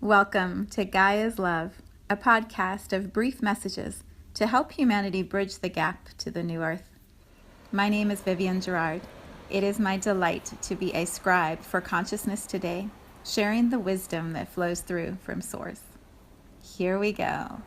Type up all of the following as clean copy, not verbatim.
Welcome to Gaia's Love, a podcast of brief messages to help humanity bridge the gap to the new earth. My name is Vivienne Gerard. It is my delight to be a scribe for consciousness today, sharing the wisdom that flows through from Source. Here we go.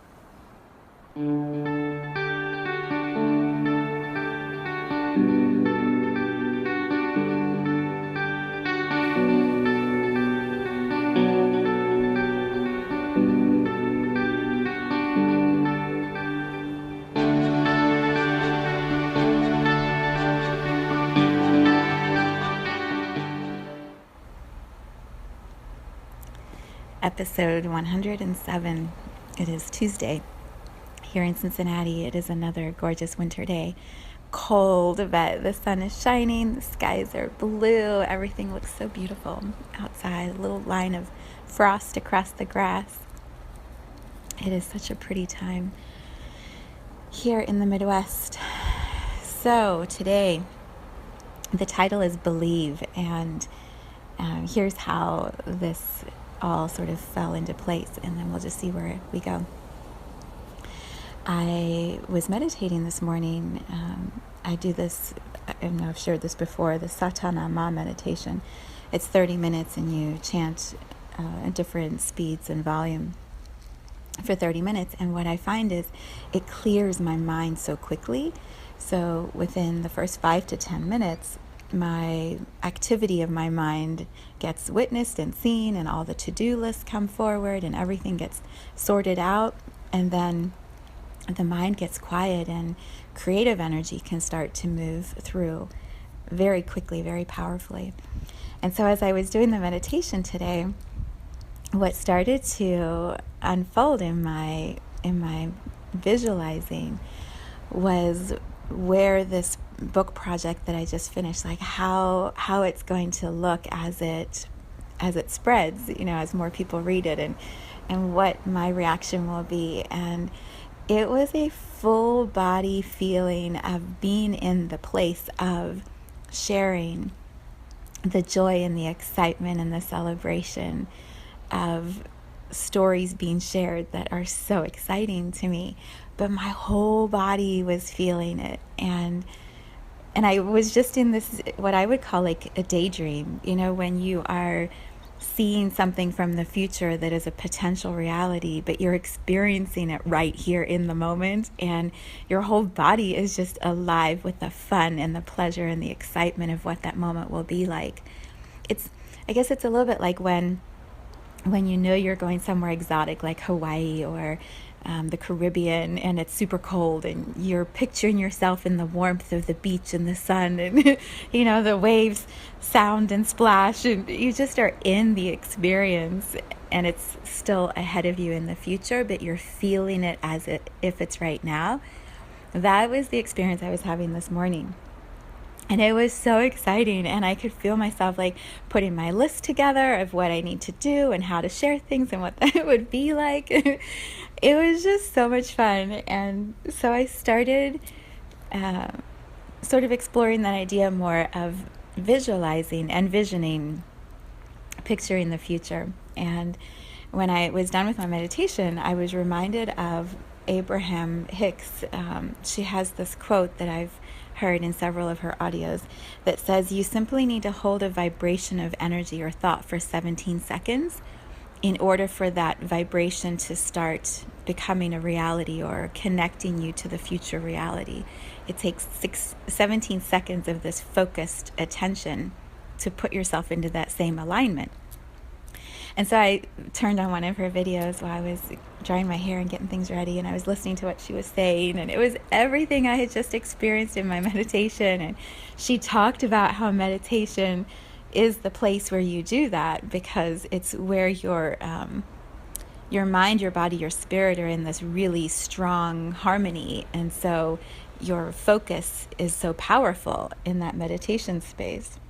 Episode 107. It is Tuesday. Here in Cincinnati, it is another gorgeous winter day. Cold, but the sun is shining, the skies are blue, everything looks so beautiful outside. A little line of frost across the grass. It is such a pretty time here in the Midwest. So today, the title is Believe, and here's how this all sort of fell into place, and then we'll just see where we go. I was meditating this morning. I do this, and I've shared this before, the Satanama meditation. It's 30 minutes and you chant at different speeds and volume for 30 minutes. And what I find is it clears my mind so quickly. So within the first 5 to 10 minutes, my activity of my mind gets witnessed and seen, and all the to-do lists come forward and everything gets sorted out, and then the mind gets quiet and creative energy can start to move through very quickly, very powerfully. And so as I was doing the meditation today, what started to unfold in my visualizing was where this book project that I just finished, like how it's going to look as it spreads, as more people read it, and what my reaction will be. And it was a full body feeling of being in the place of sharing the joy and the excitement and the celebration of stories being shared that are so exciting to me. But my whole body was feeling it, and I was just in this, what I would call like a daydream, when you are seeing something from the future that is a potential reality, but you're experiencing it right here in the moment, and your whole body is just alive with the fun and the pleasure and the excitement of what that moment will be like. I guess it's a little bit like when you're going somewhere exotic like Hawaii or the Caribbean, and it's super cold, and you're picturing yourself in the warmth of the beach and the sun, and the waves sound and splash, and you just are in the experience, and it's still ahead of you in the future, but you're feeling it as if it's right now. That was the experience I was having this morning. And it was so exciting, and I could feel myself like putting my list together of what I need to do and how to share things and what that would be like. It was just so much fun. And so I started sort of exploring that idea more of visualizing, envisioning, picturing the future. And when I was done with my meditation, I was reminded of Abraham Hicks. She has this quote that I've heard in several of her audios that says, you simply need to hold a vibration of energy or thought for 17 seconds in order for that vibration to start becoming a reality or connecting you to the future reality. It takes 17 seconds of this focused attention to put yourself into that same alignment. And so I turned on one of her videos while I was drying my hair and getting things ready, and I was listening to what she was saying, and it was everything I had just experienced in my meditation. And she talked about how meditation is the place where you do that, because it's where your mind, your body, your spirit are in this really strong harmony, and so your focus is so powerful in that meditation space.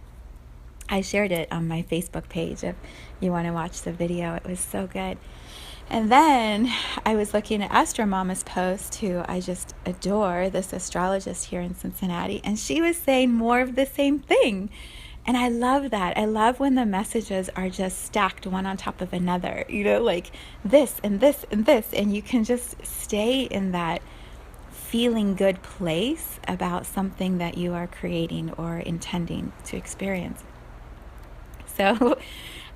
I shared it on my Facebook page if you want to watch the video. It was so good. And then I was looking at Astro Mama's post, who I just adore, this astrologist here in Cincinnati, and she was saying more of the same thing. And I love that. I love when the messages are just stacked one on top of another, like this and this and this. And you can just stay in that feeling good place about something that you are creating or intending to experience. So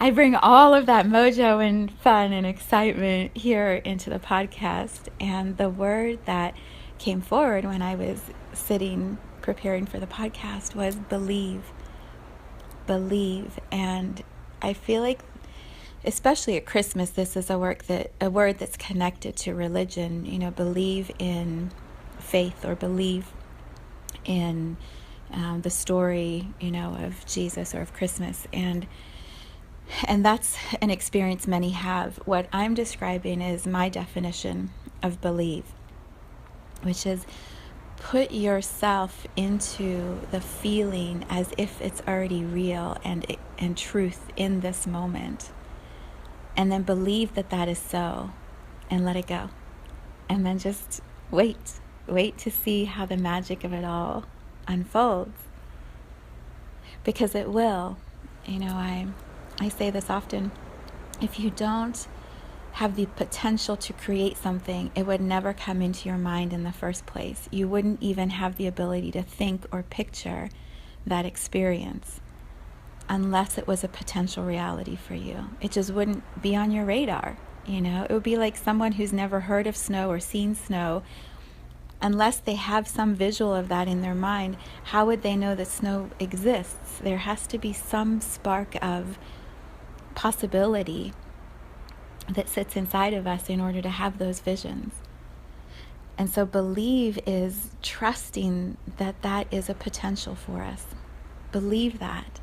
I bring all of that mojo and fun and excitement here into the podcast. And the word that came forward when I was sitting preparing for the podcast was believe. Believe. And I feel like, especially at Christmas, this is a word that's connected to religion. Believe in faith, or believe in the story, of Jesus or of Christmas, and that's an experience many have. What I'm describing is my definition of believe, which is put yourself into the feeling as if it's already real and truth in this moment, and then believe that that is so, and let it go, and then just wait to see how the magic of it all unfolds, because it will. I say this often: if you don't have the potential to create something, it would never come into your mind in the first place. You wouldn't even have the ability to think or picture that experience unless it was a potential reality for you. It just wouldn't be on your radar. It would be like someone who's never heard of snow or seen snow. Unless they have some visual of that in their mind, how would they know that snow exists? There has to be some spark of possibility that sits inside of us in order to have those visions. And so believe is trusting that that is a potential for us. Believe that.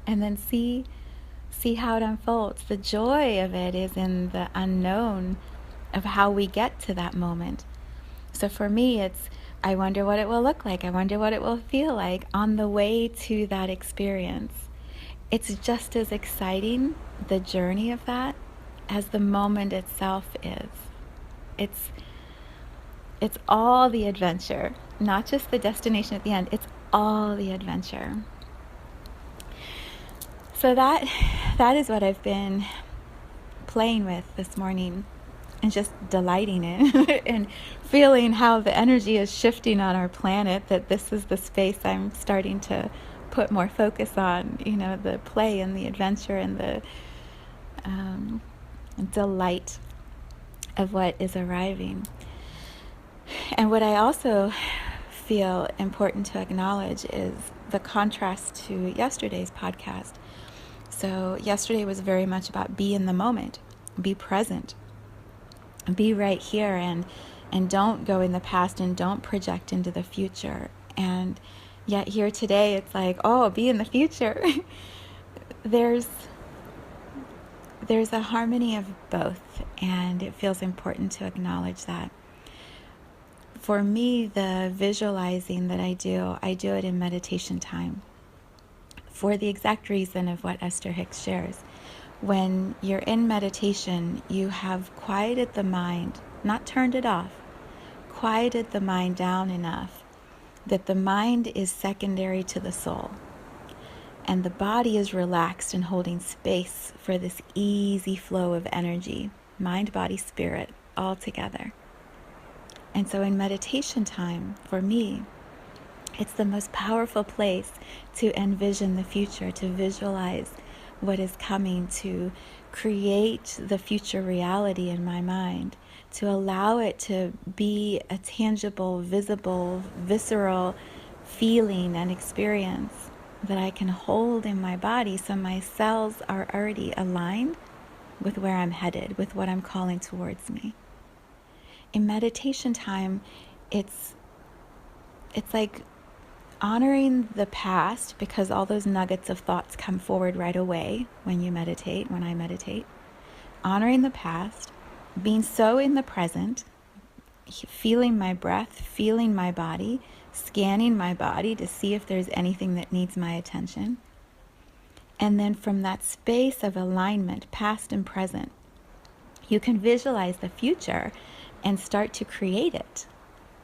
And then see how it unfolds. The joy of it is in the unknown of how we get to that moment. So for me, it's, I wonder what it will look like. I wonder what it will feel like on the way to that experience. It's just as exciting, the journey of that, as the moment itself is. It's all the adventure, not just the destination at the end. It's all the adventure. So that is what I've been playing with this morning, and just delighting in and feeling how the energy is shifting on our planet, that this is the space I'm starting to put more focus on, the play and the adventure and the delight of what is arriving. And what I also feel important to acknowledge is the contrast to yesterday's podcast. So yesterday was very much about be in the moment, be present, be right here, and don't go in the past and don't project into the future. And yet here today it's like, oh, be in the future. There's a harmony of both, and it feels important to acknowledge that. For me, the visualizing that I do it in meditation time, for the exact reason of what Esther Hicks shares. When you're in meditation, you have quieted the mind, not turned it off, quieted the mind down enough that the mind is secondary to the soul. And the body is relaxed and holding space for this easy flow of energy, mind, body, spirit, all together. And so in meditation time, for me, it's the most powerful place to envision the future, to visualize what is coming, to create the future reality in my mind, to allow it to be a tangible, visible, visceral feeling and experience that I can hold in my body, so my cells are already aligned with where I'm headed, with what I'm calling towards me. In meditation time, it's like honoring the past, because all those nuggets of thoughts come forward right away when you meditate, when I meditate. Honoring the past, being so in the present, feeling my breath, feeling my body, scanning my body to see if there's anything that needs my attention. And then from that space of alignment, past and present, you can visualize the future and start to create it.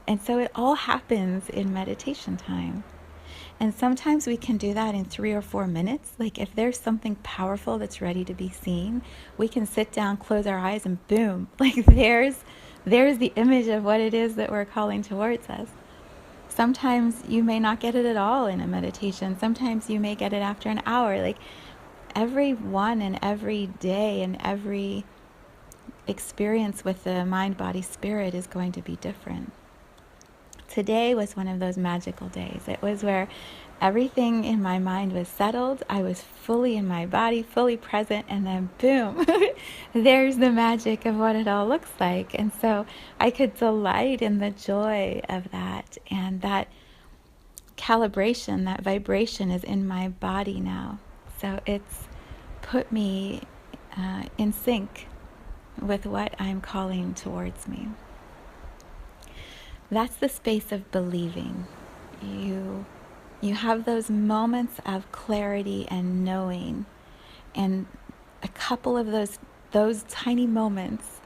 And so it all happens in meditation time. And sometimes we can do that in 3 or 4 minutes. Like if there's something powerful that's ready to be seen, we can sit down, close our eyes, and boom, like there's the image of what it is that we're calling towards us. Sometimes you may not get it at all in a meditation. Sometimes you may get it after an hour. Like every one and every day and every experience with the mind, body, spirit is going to be different. Today was one of those magical days. It was where everything in my mind was settled. I was fully in my body, fully present, and then boom, there's the magic of what it all looks like. And so I could delight in the joy of that. And that calibration, that vibration is in my body now. So it's put me in sync with what I'm calling towards me. That's the space of believing. You have those moments of clarity and knowing, and a couple of those tiny moments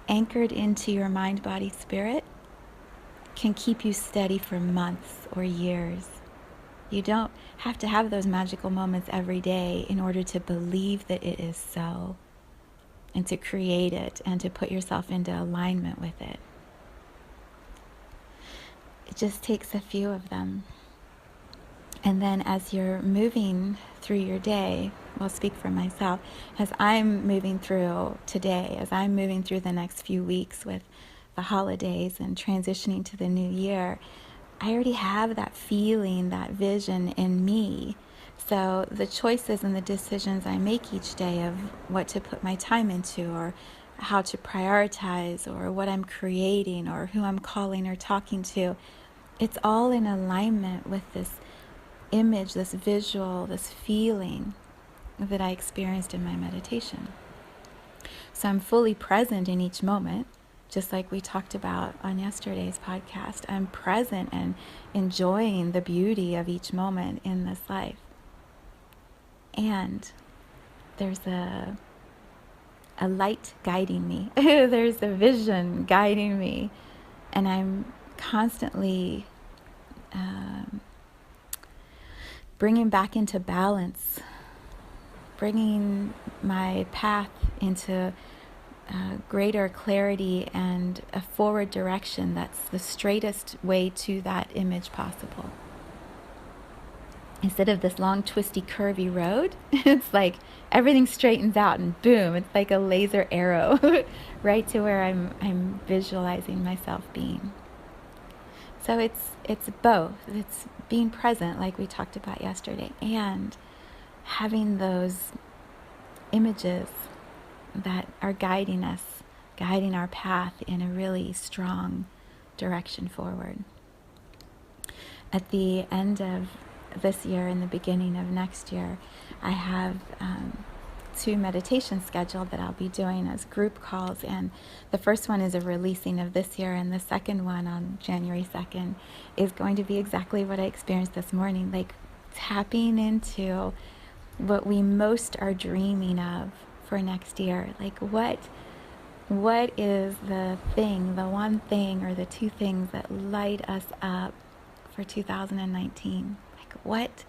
anchored into your mind, body, spirit can keep you steady for months or years. You don't have to have those magical moments every day in order to believe that it is so, and to create it and to put yourself into alignment with it. It just takes a few of them. And then as you're moving through your day, I'll speak for myself, as I'm moving through today, as I'm moving through the next few weeks with the holidays and transitioning to the new year, I already have that feeling, that vision in me. So the choices and the decisions I make each day of what to put my time into, or how to prioritize, or what I'm creating, or who I'm calling or talking to, it's all in alignment with this image, this visual, this feeling that I experienced in my meditation. So I'm fully present in each moment, just like we talked about on yesterday's podcast. I'm present and enjoying the beauty of each moment in this life. And there's a light guiding me. There's a vision guiding me. And I'm constantly bringing back into balance, bringing my path into greater clarity and a forward direction that's the straightest way to that image possible. Instead of this long, twisty, curvy road, it's like everything straightens out and boom, it's like a laser arrow right to where I'm visualizing myself being. So it's both. It's being present, like we talked about yesterday, and having those images that are guiding us, guiding our path in a really strong direction forward. At the end of this year and the beginning of next year, I have 2 meditations scheduled that I'll be doing as group calls, and the first one is a releasing of this year, and the second one on January 2nd is going to be exactly what I experienced this morning, like tapping into what we most are dreaming of for next year. Like what is the thing, the one thing or the 2 things that light us up for 2019? Like what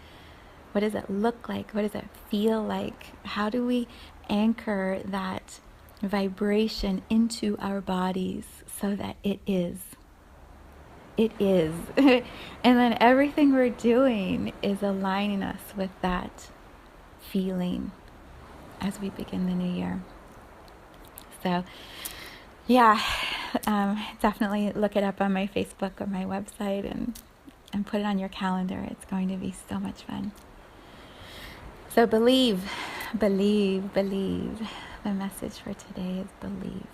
does it look like? What does it feel like? How do we anchor that vibration into our bodies so that it is? It is. And then everything we're doing is aligning us with that feeling as we begin the new year. So, yeah, definitely look it up on my Facebook or my website and put it on your calendar. It's going to be so much fun. So believe. The message for today is believe.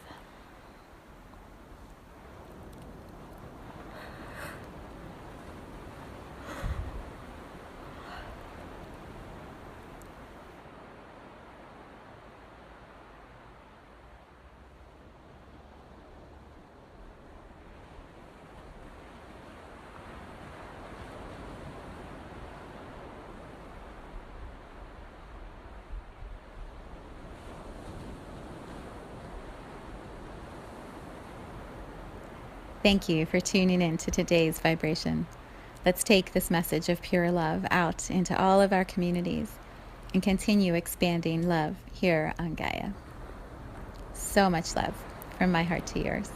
Thank you for tuning in to today's vibration. Let's take this message of pure love out into all of our communities and continue expanding love here on Gaia. So much love from my heart to yours.